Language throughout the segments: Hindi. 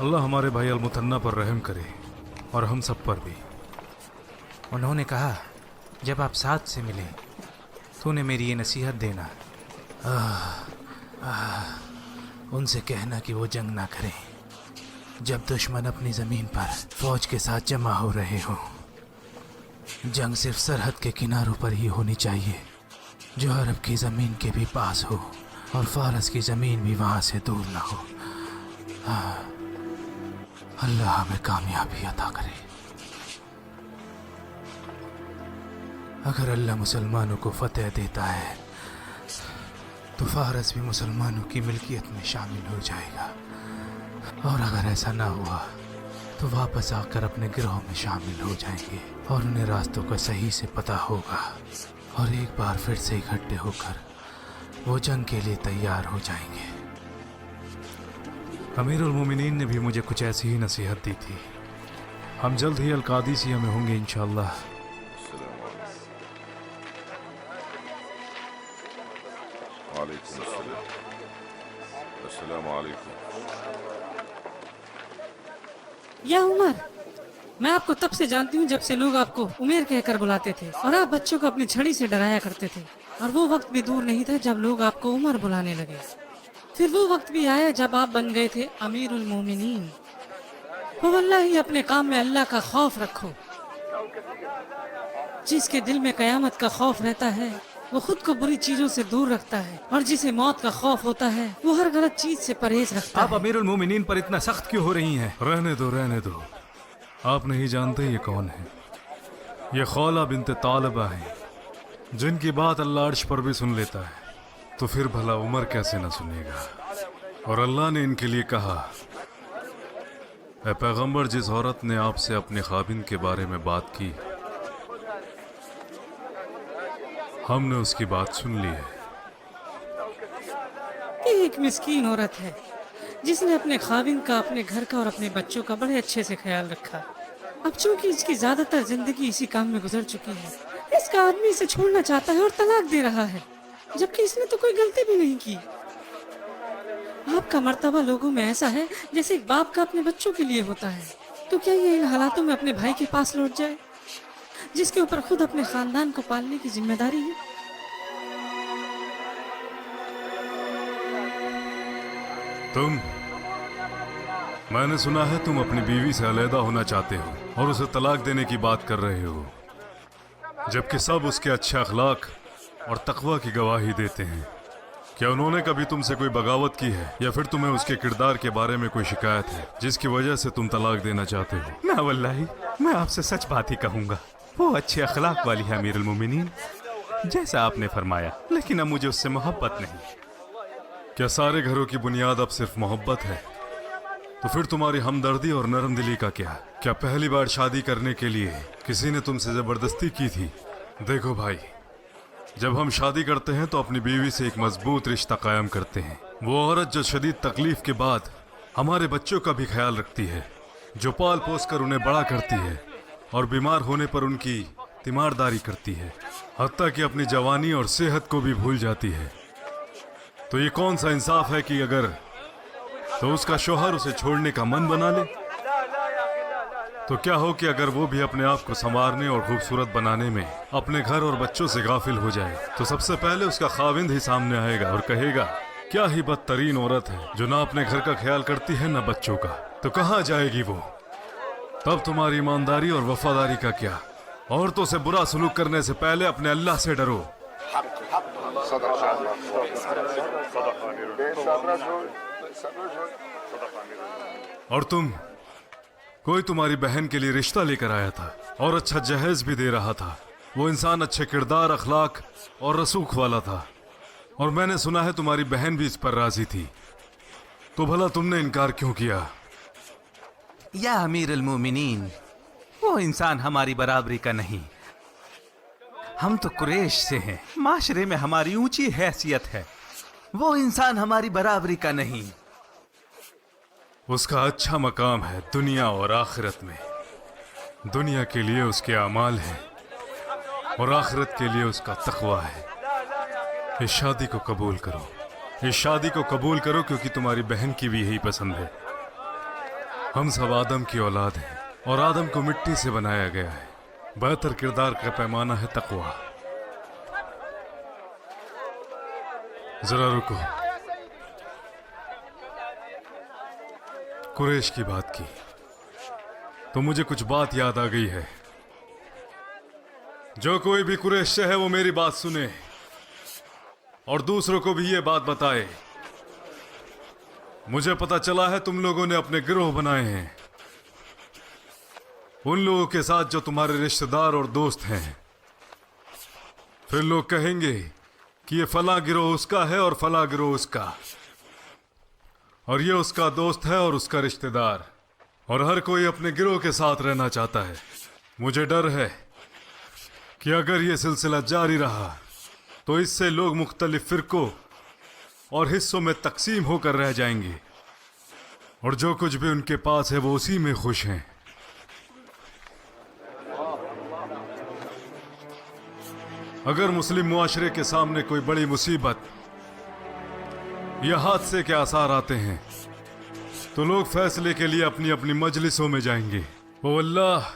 अल्लाह हमारे भाई अल-मुथन्ना पर रहम करे और हम सब पर भी। उन्होंने कहा जब आप साथ से मिले तो उन्हें मेरी ये नसीहत देना, उनसे कहना कि वो जंग ना करें जब दुश्मन अपनी ज़मीन पर फौज के साथ जमा हो रहे हो। जंग सिर्फ सरहद के किनारों पर ही होनी चाहिए जो अरब की ज़मीन के भी पास हो और फारस की ज़मीन भी वहाँ से दूर ना हो। अल्लाह हमें कामयाबी अता करे। अगर अल्लाह मुसलमानों को फतेह देता है तो फारस भी मुसलमानों की मिल्कियत में शामिल हो जाएगा, और अगर ऐसा ना हुआ तो वापस आकर अपने गिरोह में शामिल हो जाएंगे और उन्हें रास्तों का सही से पता होगा, और एक बार फिर से इकट्ठे होकर वो जंग के लिए तैयार हो जाएंगे। अमीरुल मोमिनीन ने भी मुझे कुछ ऐसी ही नसीहत दी थी। हम जल्द ही अल-कादिसिया में होंगे इंशाअल्लाह। या उमर, मैं आपको तब से जानती हूँ जब से लोग आपको उमेर कहकर बुलाते थे और आप बच्चों को अपनी छड़ी से डराया करते थे, और वो वक्त भी दूर नहीं था जब लोग आपको उमर बुलाने लगे। फिर वो वक्त भी आया जब आप बन गए थे अमीरुल मोमिनीन। वो वल्लाही अपने काम में अल्लाह का खौफ रखो। जिसके दिल में कयामत का खौफ रहता है वो खुद को बुरी चीजों से दूर रखता है, और जिसे मौत का खौफ होता है वो हर गलत चीज से परहेज रखता है। आप अमीरुल मोमिनीन पर इतना सख्त क्यों हो रही हैं? रहने दो, रहने दो। आप नहीं जानते ये कौन है। ये खौला बिन्त तालिबा है, जिनकी बात अल्लाह अर्श पर भी सुन लेता है, तो फिर भला उमर कैसे न सुनेगा। और अल्लाह ने इनके लिए कहा, ऐ पैगंबर, जिस औरत ने आपसे अपने खाबिन के बारे में बात की, हमने उसकी बात सुन ली है। ये एक मिस्कीन औरत है जिसने अपने खाविन का, अपने घर का और अपने बच्चों का बड़े अच्छे से ख्याल रखा। अब चूंकि इसकी ज्यादातर जिंदगी इसी काम में गुजर चुकी है, इसका आदमी इसे छोड़ना चाहता है और तलाक दे रहा है, जबकि इसने तो कोई गलती भी नहीं की। आपका मर्तबा लोगों में ऐसा है जैसे एक बाप का अपने बच्चों के लिए होता है। तो क्या ये इन हालातों में अपने भाई के पास लौट जाए जिसके ऊपर खुद अपने खानदान को पालने की जिम्मेदारी है? मैंने सुना है तुम अपनी बीवी से अलहदा होना चाहते हो और उसे तलाक देने की बात कर रहे हो, जबकि सब उसके अच्छे अखलाक और तकवा की गवाही देते हैं। क्या उन्होंने कभी तुमसे कोई बगावत की है, या फिर तुम्हें उसके किरदार के बारे में कोई शिकायत है जिसकी वजह से तुम तलाक देना चाहते हो? ना वल्लाही, मैं आपसे सच बात ही कहूँगा, वो अच्छे अखलाक वाली है अमीरुल मोमिनीन, जैसा आपने फरमाया, लेकिन अब मुझे उससे मोहब्बत नहीं। क्या सारे घरों की बुनियाद अब सिर्फ मोहब्बत है? तो फिर तुम्हारी हमदर्दी और नरम दिली का क्या? क्या पहली बार शादी करने के लिए किसी ने तुमसे जबरदस्ती की थी? देखो भाई, जब हम शादी करते हैं तो अपनी बीवी से एक मजबूत रिश्ता कायम करते हैं। वो औरत जो शदीद तकलीफ के बाद हमारे बच्चों का भी ख्याल रखती है, जो पाल पोस कर उन्हें बड़ा करती है और बीमार होने पर उनकी तीमारदारी करती है, हत्ता कि अपनी जवानी और सेहत को भी भूल जाती है। तो ये कौन सा इंसाफ है कि अगर तो उसका शौहर उसे छोड़ने का मन बना ले, तो क्या हो कि अगर वो भी अपने आप को संवारने और खूबसूरत बनाने में अपने घर और बच्चों से गाफिल हो जाए, तो सबसे पहले उसका खाविंद ही सामने आएगा और कहेगा, क्या ही बदतरीन औरत है जो ना अपने घर का ख्याल करती है ना बच्चों का। तो कहाँ जाएगी वो? तब तुम्हारी ईमानदारी और वफादारी का क्या? औरतों से बुरा सलूक करने से पहले अपने अल्लाह से डरो। और कोई तुम्हारी बहन के लिए रिश्ता लेकर आया था और अच्छा जहेज भी दे रहा था। वो इंसान अच्छे किरदार, अखलाक और रसूख वाला था, और मैंने सुना है तुम्हारी बहन भी इस पर राजी थी। तो भला तुमने इनकार क्यों किया? या अमीरुल मोमिनीन, वो इंसान हमारी बराबरी का नहीं। हम तो कुरैश से हैं, माशरे में हमारी ऊंची हैसियत है। वो इंसान हमारी बराबरी का नहीं। उसका अच्छा मकाम है दुनिया और आखिरत में। दुनिया के लिए उसके अमाल हैं और आखिरत के लिए उसका तकवा है। इस शादी को कबूल करो, इस शादी को कबूल करो, क्योंकि तुम्हारी बहन की भी यही पसंद है। हम सब आदम की औलाद हैं और आदम को मिट्टी से बनाया गया है। बेहतर किरदार का पैमाना है तकवा। जरा रुको। कुरैश की बात की तो मुझे कुछ बात याद आ गई है। जो कोई भी कुरैश से है वो मेरी बात सुने और दूसरों को भी ये बात बताए। मुझे पता चला है तुम लोगों ने अपने गिरोह बनाए हैं, उन लोगों के साथ जो तुम्हारे रिश्तेदार और दोस्त हैं। फिर लोग कहेंगे कि ये फला गिरोह उसका है और फला गिरोह उसका, और ये उसका दोस्त है और उसका रिश्तेदार, और हर कोई अपने गिरोह के साथ रहना चाहता है। मुझे डर है कि अगर ये सिलसिला जारी रहा तो इससे लोग मुख्तलिफ फिरकों और हिस्सों में तकसीम होकर रह जाएंगे, और जो कुछ भी उनके पास है वो उसी में खुश हैं। अगर मुस्लिम मुआशरे के सामने कोई बड़ी मुसीबत या हादसे के आसार आते हैं तो लोग फैसले के लिए अपनी अपनी मजलिसों में जाएंगे। ओ अल्लाह,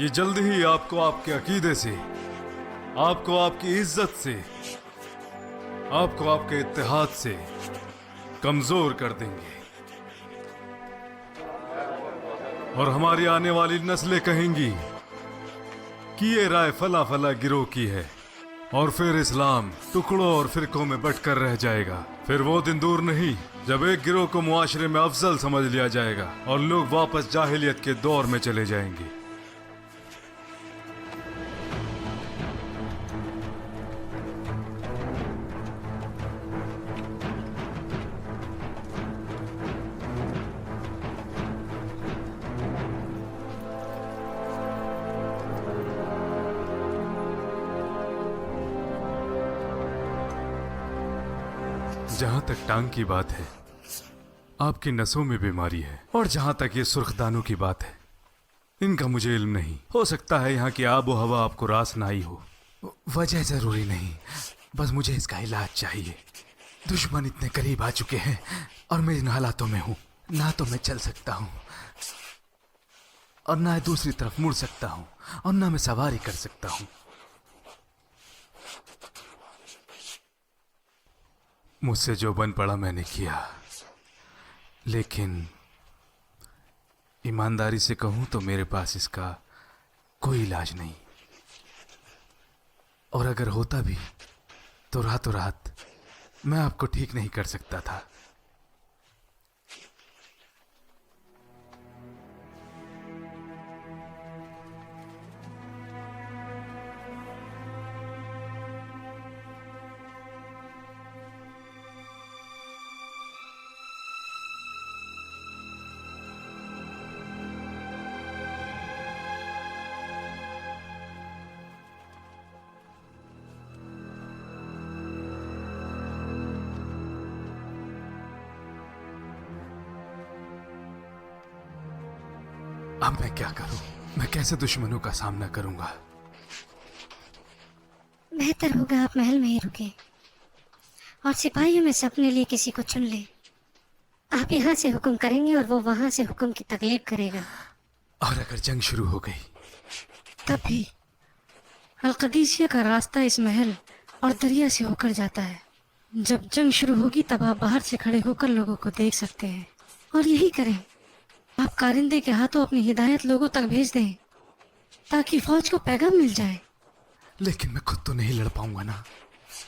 ये जल्दी ही आपको आपके अकीदे से, आपको आपकी इज्जत से, आपको आपके इत्तेहाद से कमजोर कर देंगे, और हमारी आने वाली नस्लें कहेंगी कि ये राय फला फला गिरोह की है, और फिर इस्लाम टुकड़ों और फिरकों में बंटकर रह जाएगा। फिर वो दिन दूर नहीं जब एक गिरोह को मुआशरे में अफजल समझ लिया जाएगा और लोग वापस जाहिलियत के दौर में चले जाएंगे। जहां तक टांग की बात है, आपकी नसों में बीमारी है, और जहां तक ये सुर्खदानों की बात है, इनका मुझे इल्म नहीं। हो सकता है यहाँ की आबो हवा आपको रास ना आई हो। वजह जरूरी नहीं, बस मुझे इसका इलाज चाहिए। दुश्मन इतने करीब आ चुके हैं और मैं इन हालातों में हूं, ना तो मैं चल सकता हूं और ना दूसरी तरफ मुड़ सकता हूं, और ना मैं सवारी कर सकता हूं। मुझसे जो बन पड़ा मैंने किया, लेकिन ईमानदारी से कहूं तो मेरे पास इसका कोई इलाज नहीं, और अगर होता भी तो रातों रात मैं आपको ठीक नहीं कर सकता था। अब मैं क्या करूं? मैं कैसे दुश्मनों का सामना करूंगा? बेहतर होगा आप महल में ही रुके और सिपाहियों में से अपने लिए किसी को चुन ले। आप यहाँ से हुक्म करेंगे और वो वहां से हुक्म की तकलीफ करेगा। और अगर जंग शुरू हो गई तब भी अलकदीसिया का रास्ता इस महल और दरिया से होकर जाता है। जब जंग शुरू होगी तब आप बाहर से खड़े होकर लोगों को देख सकते हैं, और यही करें। आप कारिंदे के हाथों अपनी हिदायत लोगों तक भेज दें ताकि फौज को पैगाम मिल जाए। लेकिन मैं खुद तो नहीं लड़ पाऊंगा ना।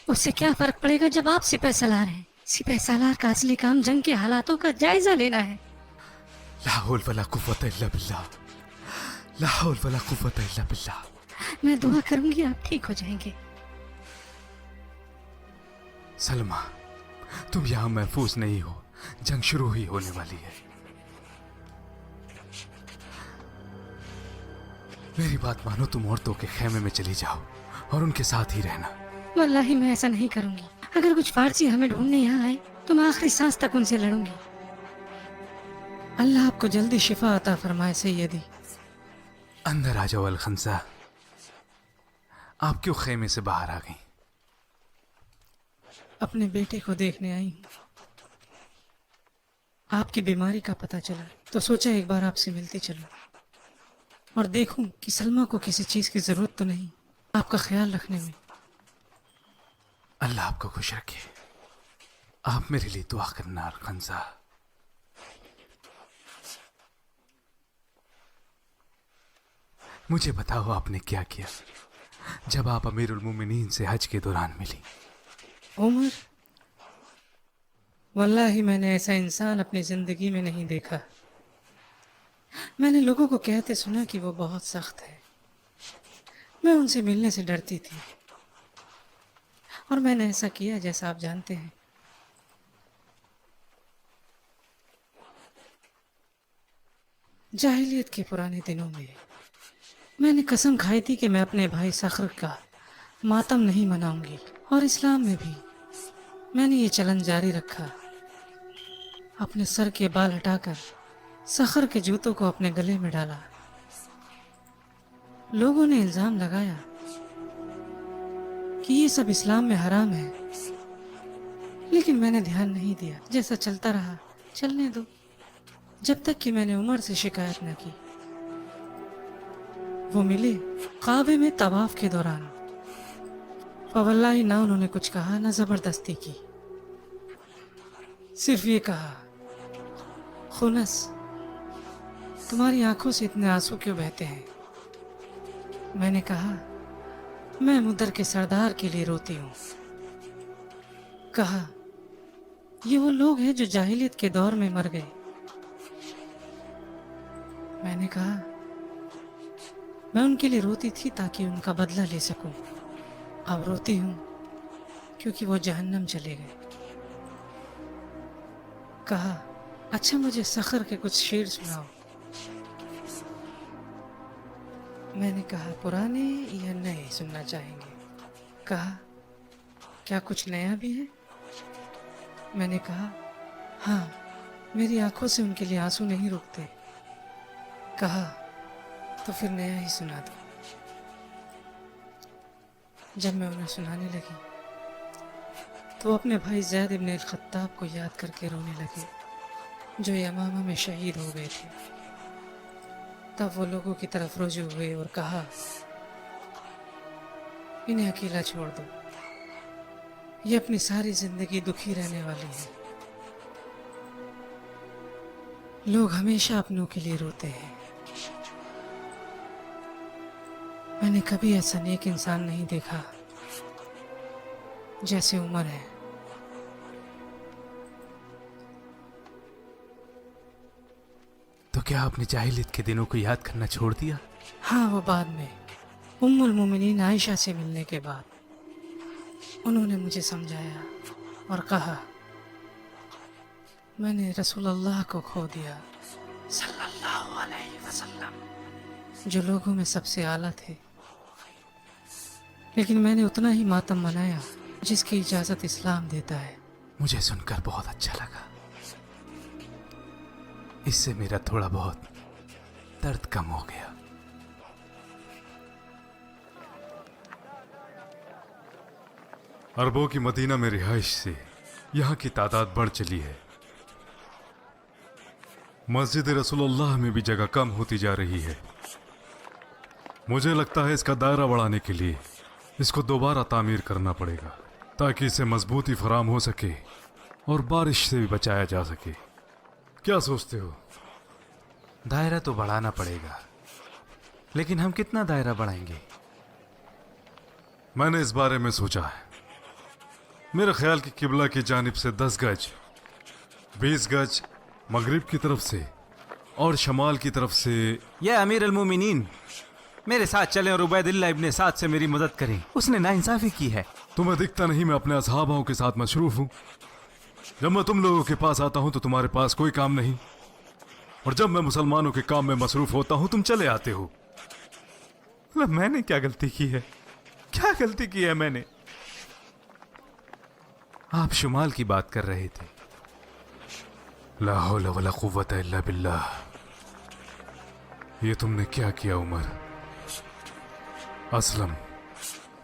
उससे क्या फर्क पड़ेगा जब आप सिपह सलार हैं। सिपह सलार का असली काम जंग के हालातों का जायजा लेना है। ला हौल वला कुव्वत इल्ला बिल्लाह, ला हौल वला कुव्वत इल्ला बिल्लाह। मैं दुआ करूंगी आप ठीक हो जाएंगे। सलमा, तुम यहाँ महफूज नहीं हो, जंग शुरू ही होने वाली है। मेरी बात मानो, तुम औरतों के खेमे में चली जाओ और उनके साथ ही रहना। वल्लाही मैं ऐसा नहीं करूंगी। अगर कुछ फारसी हमें ढूंढने यहाँ आए तो मैं आखिरी सांस तक उनसे लड़ूंगी। अल्लाह आपको जल्दी शिफा अता फरमाए सैयदी। अंदर आ जाओ अलखंसा। आप क्यों खेमे से बाहर आ गई? अपने बेटे को देखने आई हूँ। आपकी बीमारी का पता चला तो सोचा एक बार आपसे मिलते चलूं और देखूं कि सलमा को किसी चीज की जरूरत तो नहीं, आपका ख्याल रखने में। अल्लाह आपको खुश रखे। आप मेरे लिए दुआ करना खंजा। मुझे बताओ आपने क्या किया जब आप अमीरुल मोमिनीन से हज के दौरान मिली? उमर, वल्लाही मैंने ऐसा इंसान अपनी जिंदगी में नहीं देखा। मैंने लोगों को कहते सुना कि वो बहुत सख्त है। मैं उनसे मिलने से डरती थी और मैंने ऐसा किया जैसा आप जानते हैं। जाहिलियत के पुराने दिनों में मैंने कसम खाई थी कि मैं अपने भाई सखर का मातम नहीं मनाऊंगी, और इस्लाम में भी मैंने ये चलन जारी रखा। अपने सर के बाल हटाकर सखर के जूतों को अपने गले में डाला। लोगों ने इल्जाम लगाया कि ये सब इस्लाम में हराम है, लेकिन मैंने ध्यान नहीं दिया। जैसा चलता रहा चलने दो, जब तक कि मैंने उमर से शिकायत न की। वो मिले काबे में तवाफ के दौरान, और वल्लाही ना उन्होंने कुछ कहा ना जबरदस्ती की। सिर्फ ये कहा, खुनस, तुम्हारी आंखों से इतने आंसू क्यों बहते हैं? मैंने कहा, मैं मुद्दर के सरदार के लिए रोती हूँ। कहा, ये वो लोग हैं जो जाहिलियत के दौर में मर गए। मैंने कहा, मैं उनके लिए रोती थी ताकि उनका बदला ले सकूं। अब रोती हूं क्योंकि वो जहन्नम चले गए। कहा, अच्छा मुझे सखर के कुछ शेर सुनाओ। मैंने कहा, पुराने या नए सुनना चाहेंगे? कहा, क्या कुछ नया भी है? मैंने कहा, हाँ, मेरी आंखों से उनके लिए आंसू नहीं रुकते। कहा, तो फिर नया ही सुना दो। जब मैं उन्हें सुनाने लगी तो अपने भाई ज़ैद इब्न अल-खत्ताब को याद करके रोने लगे, जो यमामा में शहीद हो गए थे। तब वो लोगों की तरफ रुजू हुए और कहा, इन्हें अकेला छोड़ दो, ये अपनी सारी जिंदगी दुखी रहने वाली है। लोग हमेशा अपनों के लिए रोते हैं। मैंने कभी ऐसा नेक इंसान नहीं देखा जैसे उमर है। तो क्या आपने जाहिलियत के दिनों को याद करना छोड़ दिया? हाँ, वो बाद में उम्मुल मोमिनीन आयशा से मिलने के बाद उन्होंने मुझे समझाया और कहा, मैंने रसूलुल्लाह को खो दिया सल्लल्लाहु अलैहि वसल्लम, जो लोगों में सबसे आला थे। लेकिन मैंने उतना ही मातम मनाया जिसकी इजाजत इस्लाम देता है। मुझे सुनकर बहुत अच्छा लगा। इससे मेरा थोड़ा बहुत दर्द कम हो गया। अरबों की मदीना में रिहाइश से यहाँ की तादाद बढ़ चली है। मस्जिद रसूलुल्लाह में भी जगह कम होती जा रही है। मुझे लगता है इसका दायरा बढ़ाने के लिए इसको दोबारा तामीर करना पड़ेगा, ताकि इसे मजबूती फराम हो सके और बारिश से भी बचाया जा सके। क्या सोचते हो? दायरा तो बढ़ाना पड़ेगा, लेकिन हम कितना दायरा बढ़ाएंगे? मैंने इस बारे में सोचा है। मेरे ख्याल की किबला की जानिब से 10 गज, 20 गज मगरिब की तरफ से और शमाल की तरफ से। या अमीर अल-मोमिनीन, मेरे साथ चलें और उबैदिल्ला इब्ने साद से मेरी मदद करें। उसने नाइंसाफी की है। तुम्हें दिखता नहीं मैं अपने असहाबाओं के साथ मशरूफ हूँ। जब मैं तुम लोगों के पास आता हूँ तो तुम्हारे पास कोई काम नहीं, और जब मैं मुसलमानों के काम में मसरूफ होता हूँ तुम चले आते हो। मैंने क्या गलती की है? क्या गलती की है मैंने? आप शुमाल की बात कर रहे थे। ला हौला वला कुव्वता इल्ला बिल्लाह। ये तुमने क्या किया उमर? असलम,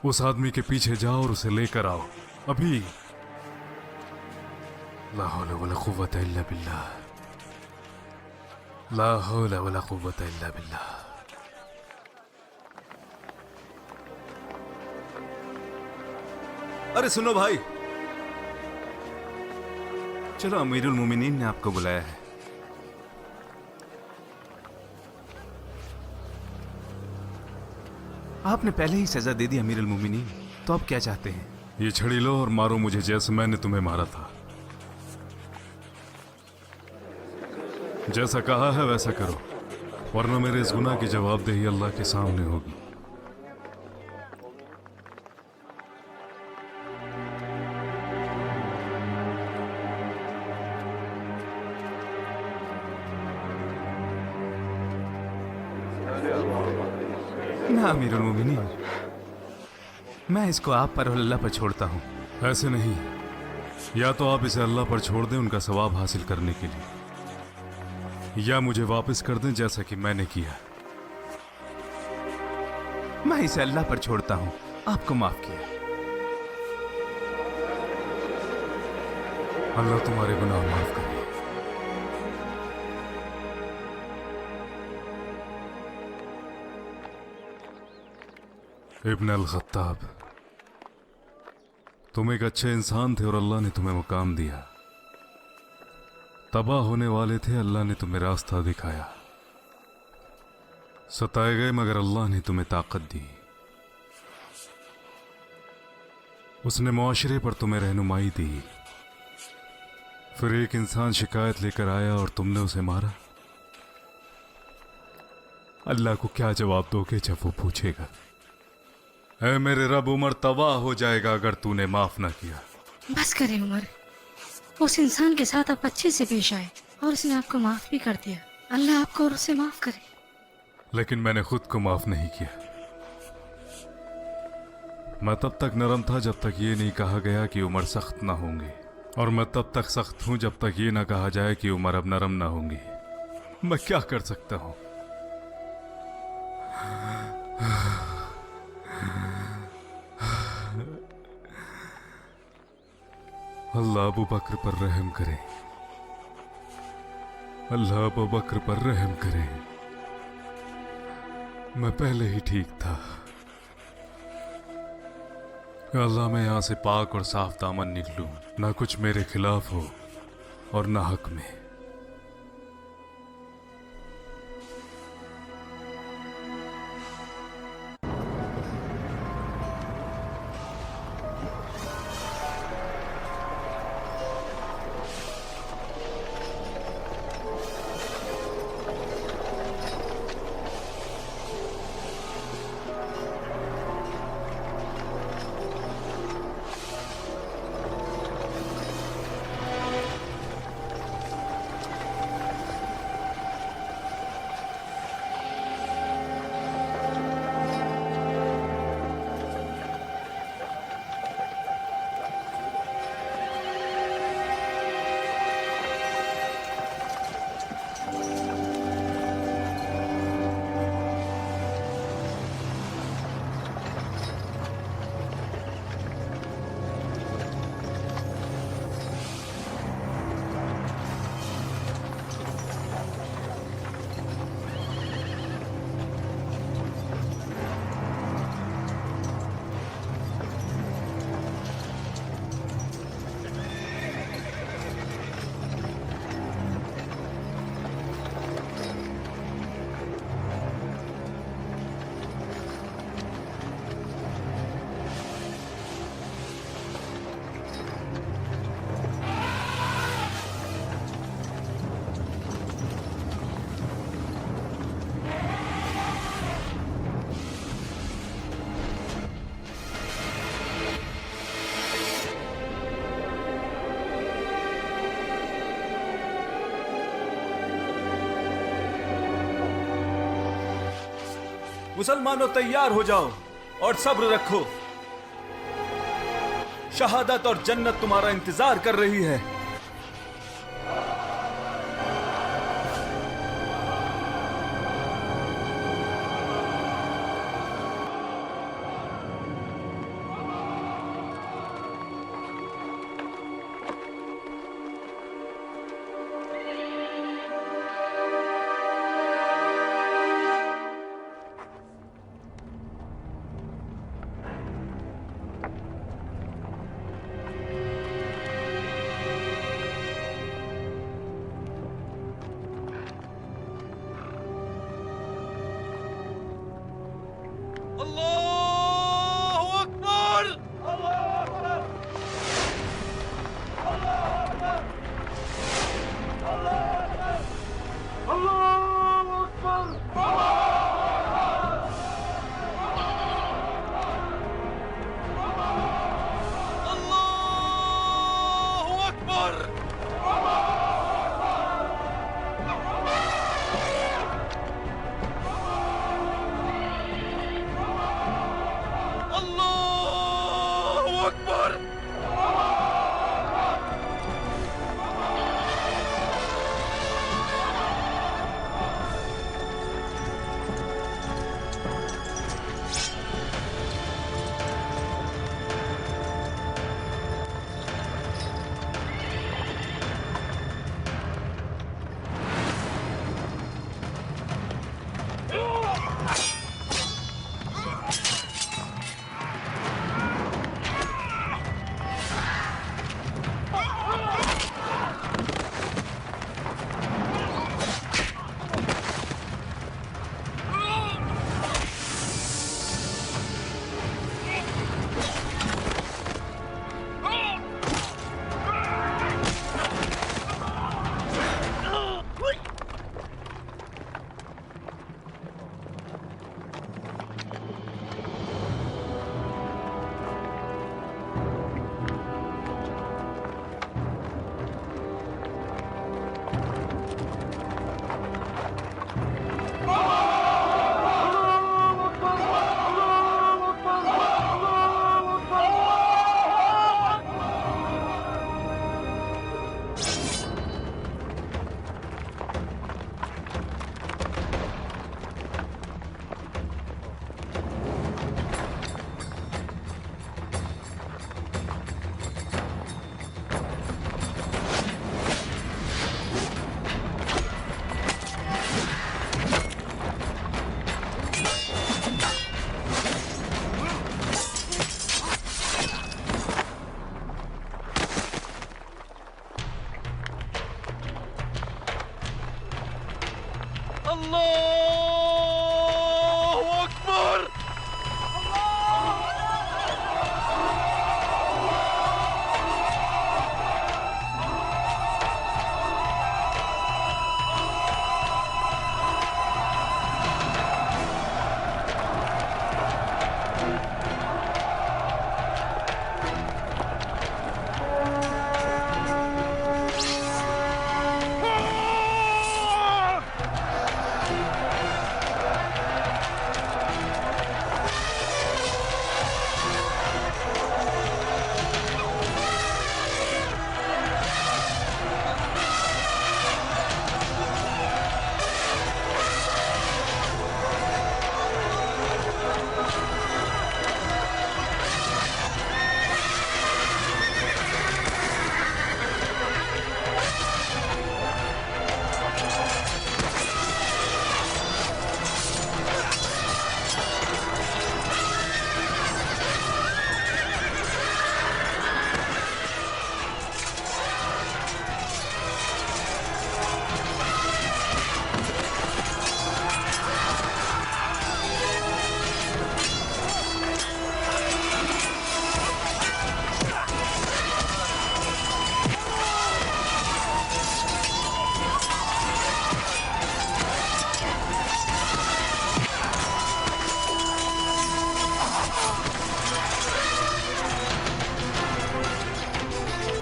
उस आदमी के पीछे जाओ और उसे लेकर आओ अभी। ला हौला वला कुव्वता इल्ला बिल्लाह। ला हौला वला कुव्वता इल्ला बिल्लाह। अरे सुनो भाई, चलो, अमीरुल मोमिनीन ने आपको बुलाया है। आपने पहले ही सजा दे दी अमीरुल मोमिनीन, तो अब क्या चाहते हैं? ये छड़ी लो और मारो मुझे जैसे मैंने तुम्हें मारा था। जैसा कहा है वैसा करो, वरना मेरे इस गुनाह की जवाबदेही अल्लाह के सामने होगी। ना अमीरुल मोमिनीन, मैं इसको आप पर और अल्लाह पर छोड़ता हूँ। ऐसे नहीं, या तो आप इसे अल्लाह पर छोड़ दें उनका सवाब हासिल करने के लिए, या मुझे वापस कर दें जैसा कि मैंने किया। मैं इसे अल्लाह पर छोड़ता हूँ, आपको माफ किया। अल्लाह तुम्हारे गुनाह माफ करे। इब्न अल खत्ताब, तुम एक अच्छे इंसान थे और अल्लाह ने तुम्हें मुकाम दिया। तबाह होने वाले थे, अल्लाह ने तुम्हें रास्ता दिखाया। सताए गए मगर अल्लाह ने तुम्हें ताकत दी। उसने मुआशरे पर तुम्हें रहनुमाई दी। फिर एक इंसान शिकायत लेकर आया और तुमने उसे मारा। अल्लाह को क्या जवाब दोगे जब वो पूछेगा? ऐ मेरे रब, उमर तबाह हो जाएगा अगर तूने माफ ना किया। बस करें उमर, उस इंसान के साथ आप अच्छे से पेश आए और उसने आपको माफ भी कर दिया। अल्लाह आपको और उसे माफ करे। लेकिन मैंने खुद को माफ नहीं किया। मैं तब तक नरम था जब तक ये नहीं कहा गया कि उमर सख्त ना होंगे, और मैं तब तक सख्त हूं जब तक ये ना कहा जाए कि उमर अब नरम ना होंगे। मैं क्या कर सकता हूं? अल्लाह अबू बकर पर रहम करे। अल्लाह अबू बकर पर रहम करे। मैं पहले ही ठीक था। अल्लाह, मैं यहां से पाक और साफ दामन निकलूं, ना कुछ मेरे खिलाफ हो और ना हक में। मुसलमानों, तैयार हो जाओ और सब्र रखो। शहादत और जन्नत तुम्हारा इंतजार कर रही है।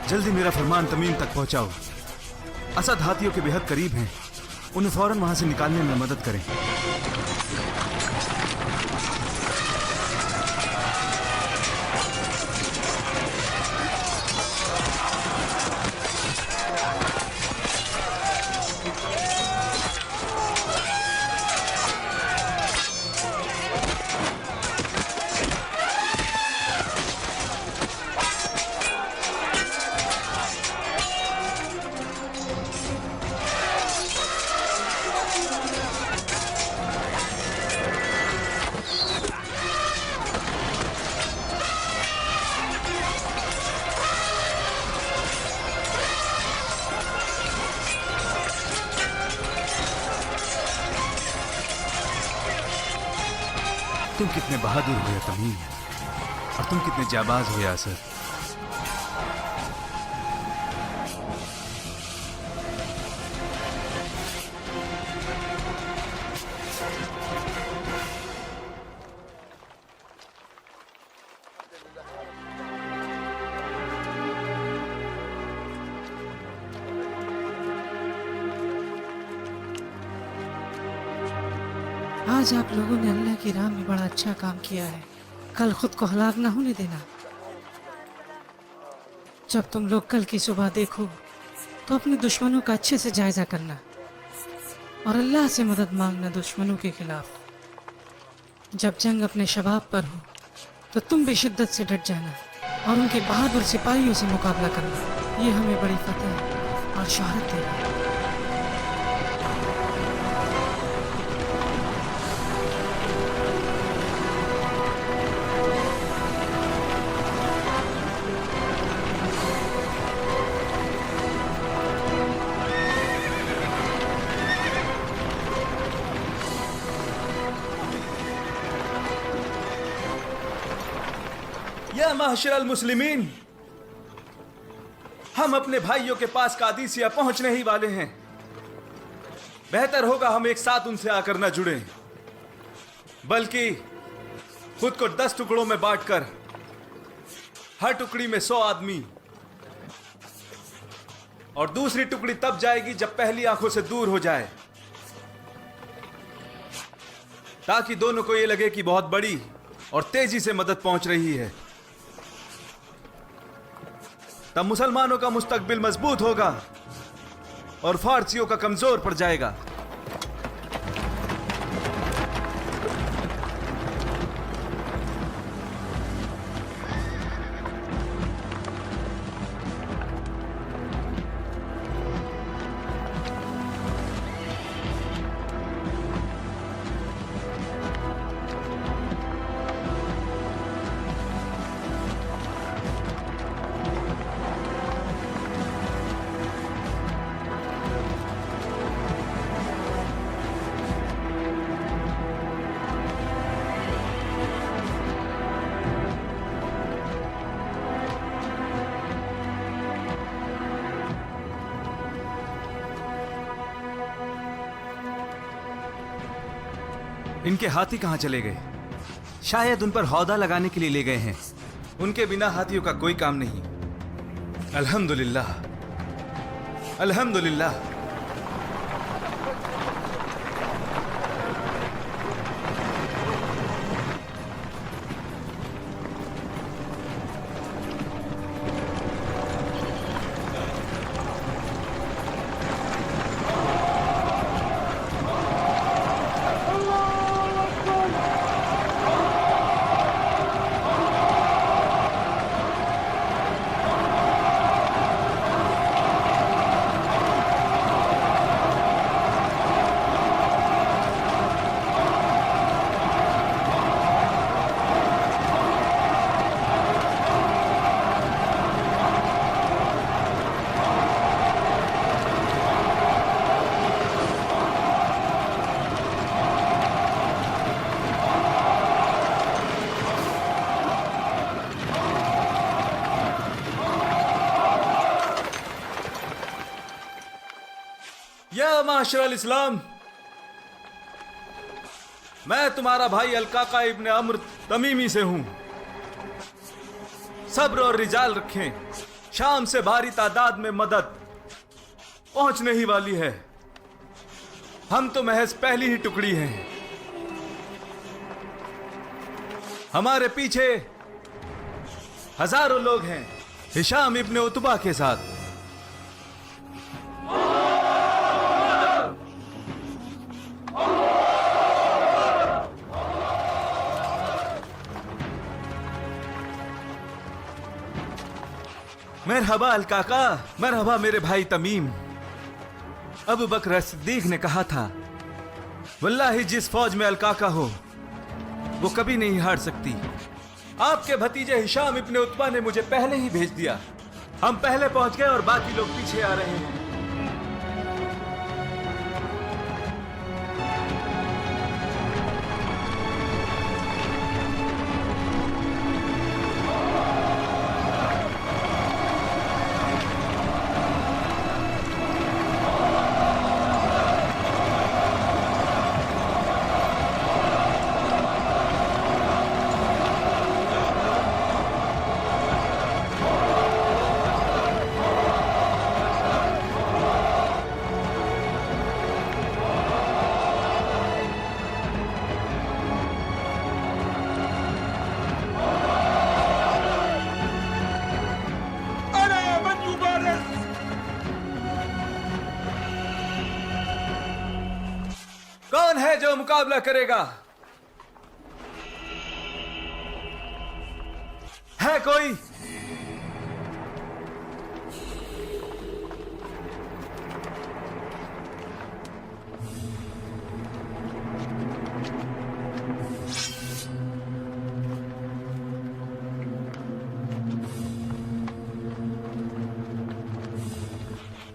जल्दी मेरा फरमान तमीम तक पहुंचाओ। असद हाथियों के बेहद करीब हैं, उन्हें फौरन वहां से निकालने में मदद करें। तुम कितने बहादुर हुए तमीम, और तुम कितने जाबाज हुए असद। आज आप लोगों ने अल्लाह की राह में बड़ा अच्छा काम किया है। कल खुद को हलाक ना होने देना। जब तुम लोग कल की सुबह देखो तो अपने दुश्मनों का अच्छे से जायजा करना और अल्लाह से मदद मांगना दुश्मनों के खिलाफ। जब जंग अपने शबाब पर हो तो तुम भी शिद्दत से डट जाना और उनके बहादुर सिपाहियों से मुकाबला करना। ये हमें बड़ी फतह और शोहरत देगा। या महशरल मुस्लिमीन, हम अपने भाइयों के पास कादिसिया पहुंचने ही वाले हैं। बेहतर होगा हम एक साथ उनसे आकर न जुड़ें, बल्कि खुद को 10 टुकड़ों में बांटकर हर टुकड़ी में 100 आदमी, और दूसरी टुकड़ी तब जाएगी जब पहली आंखों से दूर हो जाए, ताकि दोनों को यह लगे कि बहुत बड़ी और तेजी से मदद पहुंच रही है। तब मुसलमानों का मुस्तकबिल मजबूत होगा और फारसियों का कमजोर पड़ जाएगा। इनके हाथी कहाँ चले गए? शायद उन पर हौदा लगाने के लिए ले गए हैं। उनके बिना हाथियों का कोई काम नहीं। अल्हम्दुलिल्लाह, अल्हम्दुलिल्लाह। या माशरल इस्लाम, मैं तुम्हारा भाई अलकाका इब्ने अम्र तमीमी से हूं। सब्र और रिजाल रखें, शाम से भारी तादाद में मदद पहुंचने ही वाली है। हम तो महज पहली ही टुकड़ी हैं। हमारे पीछे हजारों लोग हैं हिशाम इब्ने उतबा के साथ। मरहबा अलकाका, मरहबा मेरे भाई तमीम। अबू बकर सिद्दीक ने कहा था, वल्लाही जिस फौज में अलकाका हो वो कभी नहीं हार सकती। आपके भतीजे हिशाम इब्ने उतबा ने मुझे पहले ही भेज दिया। हम पहले पहुंच गए और बाकी लोग पीछे आ रहे हैं। कौन है जो मुकाबला करेगा? है कोई?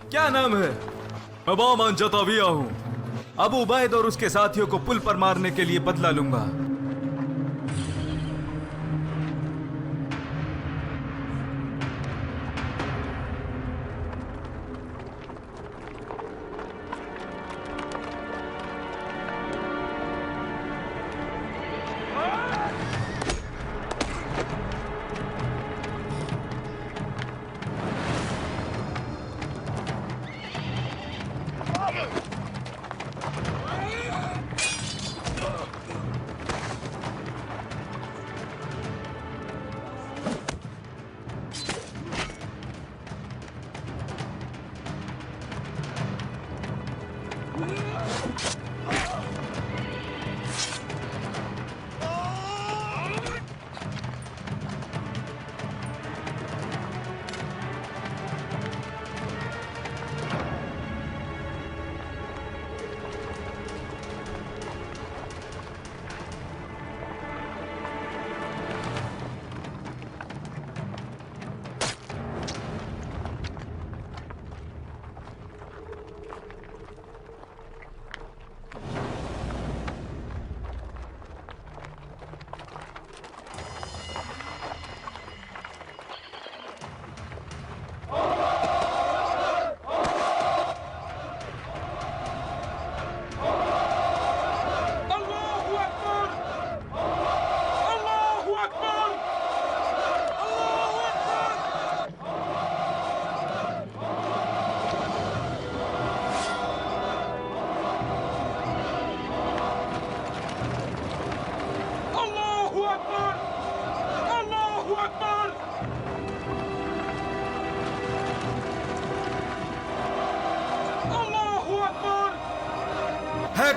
क्या नाम है? मैं बामान जताविया हूं। अबू उबैद और उसके साथियों को पुल पर मारने के लिए बदला लूंगा।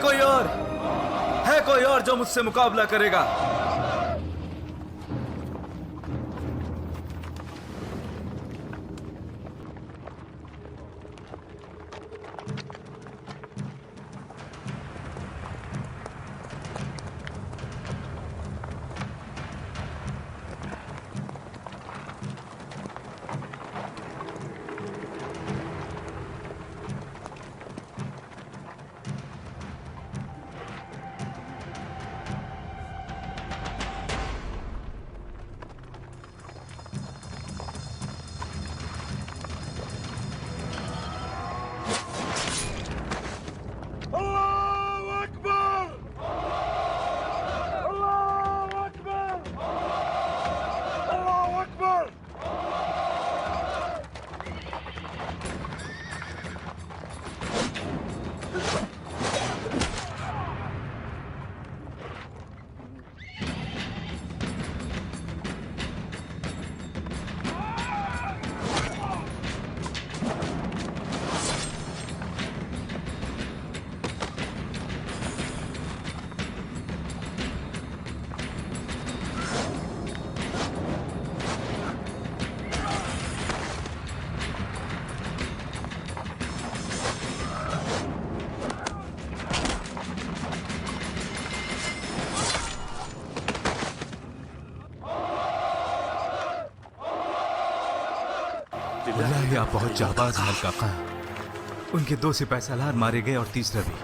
है कोई और जो मुझसे मुकाबला करेगा? वल्लाही आप बहुत जाबाज हैं काका। उनके 2 सिपाही सालार मारे गए और तीसरा भी।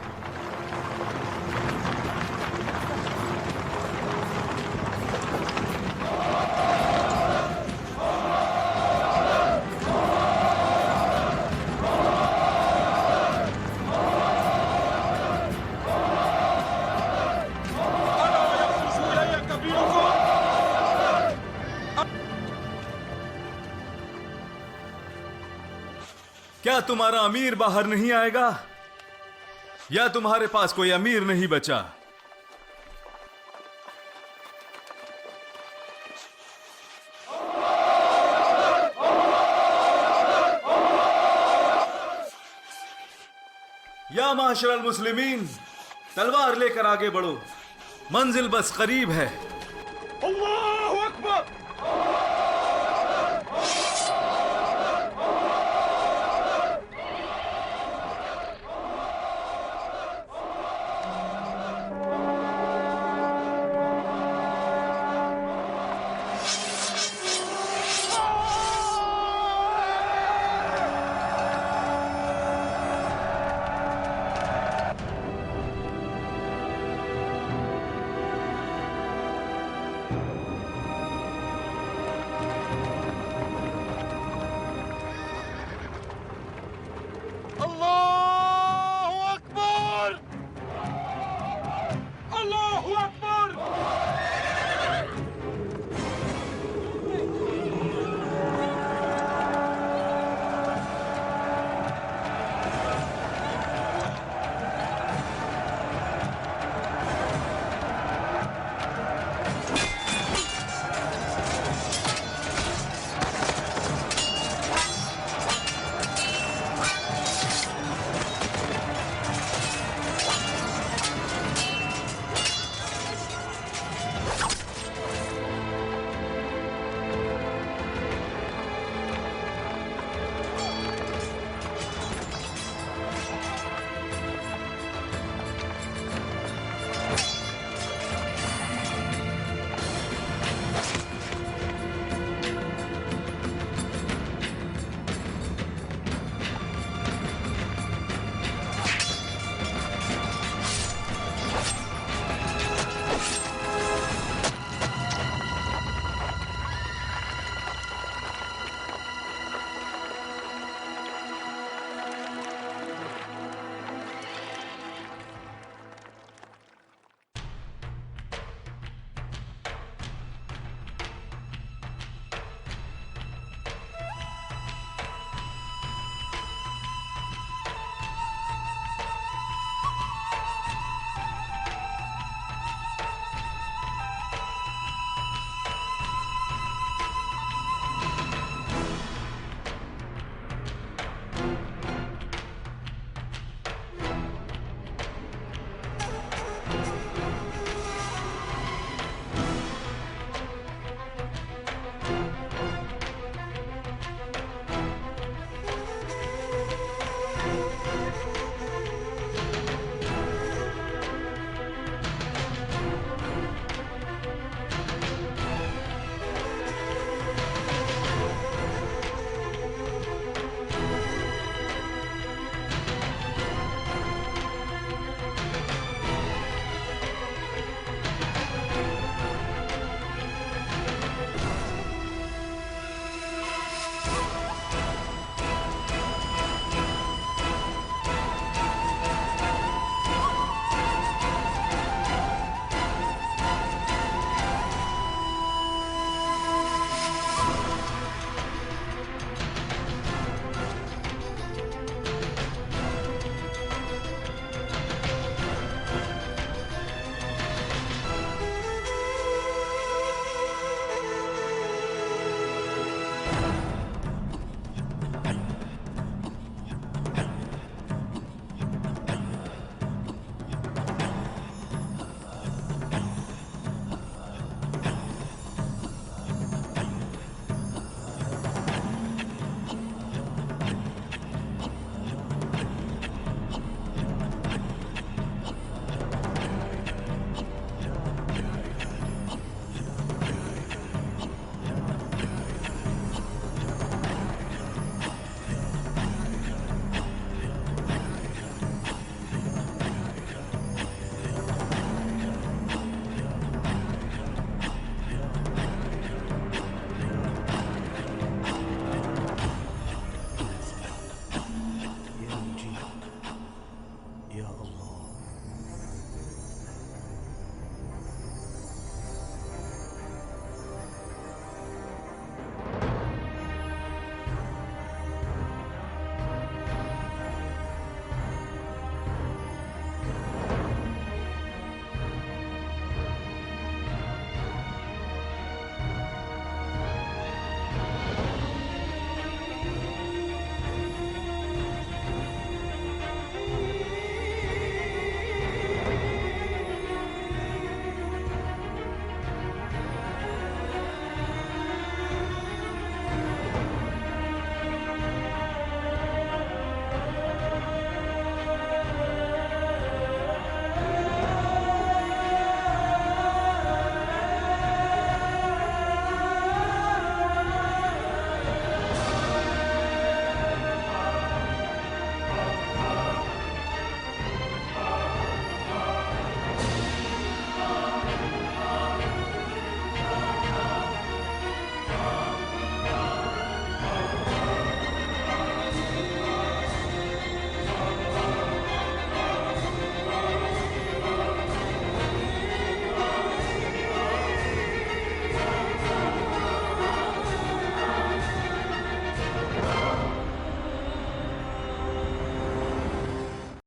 क्या तुम्हारा अमीर बाहर नहीं आएगा, या तुम्हारे पास कोई अमीर नहीं बचा? या माशरल मुस्लिमीन, तलवार लेकर आगे बढ़ो, मंजिल बस करीब है।